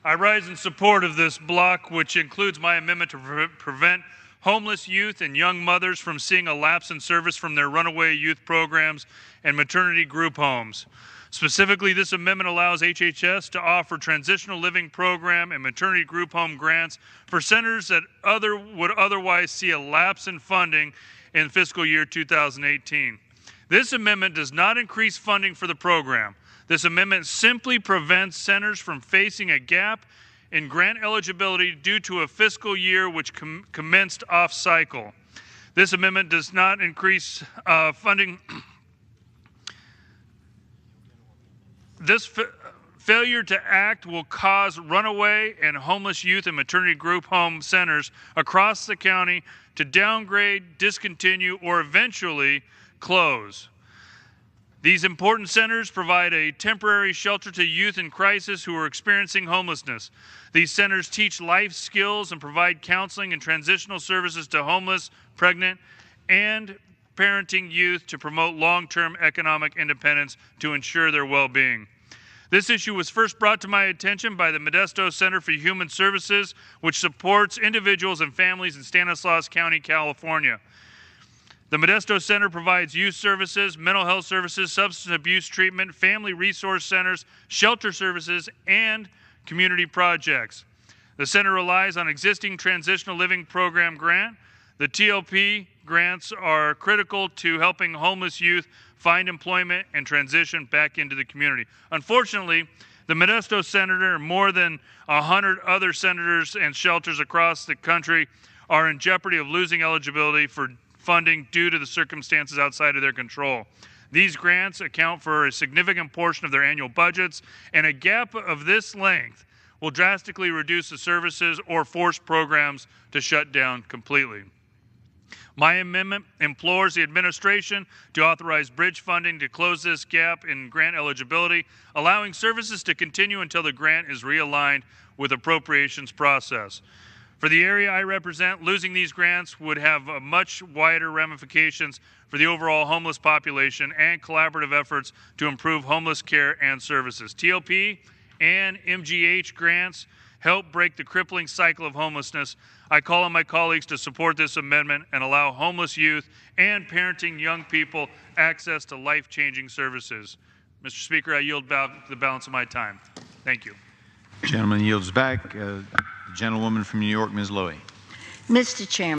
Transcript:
I rise in support of this block, which includes my amendment to prevent homeless youth and young mothers from seeing a lapse in service from their runaway youth programs and maternity group homes. Specifically, this amendment allows HHS to offer transitional living program and maternity group home grants for centers that would otherwise see a lapse in funding in fiscal year 2018. This amendment does not increase funding for the program. This amendment simply prevents centers from facing a gap in grant eligibility due to a fiscal year which commenced off-cycle. This amendment does not increase funding. This failure to act will cause runaway and homeless youth and maternity group home centers across the county to downgrade, discontinue, or eventually close. These important centers provide a temporary shelter to youth in crisis who are experiencing homelessness. These centers teach life skills and provide counseling and transitional services to homeless, pregnant, and parenting youth to promote long-term economic independence to ensure their well-being. This issue was first brought to my attention by the Modesto Center for Human Services, which supports individuals and families in Stanislaus County, California. The Modesto Center provides youth services, mental health services, substance abuse treatment, family resource centers, shelter services, and community projects. The center relies on existing transitional living program grant. The TLP grants are critical to helping homeless youth find employment and transition back into the community. Unfortunately, the Modesto Center and more than 100 other centers and shelters across the country are in jeopardy of losing eligibility for funding due to the circumstances outside of their control. These grants account for a significant portion of their annual budgets, and a gap of this length will drastically reduce the services or force programs to shut down completely. My amendment implores the administration to authorize bridge funding to close this gap in grant eligibility, allowing services to continue until the grant is realigned with appropriations process. For the area I represent, losing these grants would have much wider ramifications for the overall homeless population and collaborative efforts to improve homeless care and services. TLP and MGH grants help break the crippling cycle of homelessness. I call on my colleagues to support this amendment and allow homeless youth and parenting young people access to life-changing services. Mr. Speaker, I yield the balance of my time. Thank you. The gentleman yields back. Gentlewoman from New York, Ms. Lowy. Mr. Chairman.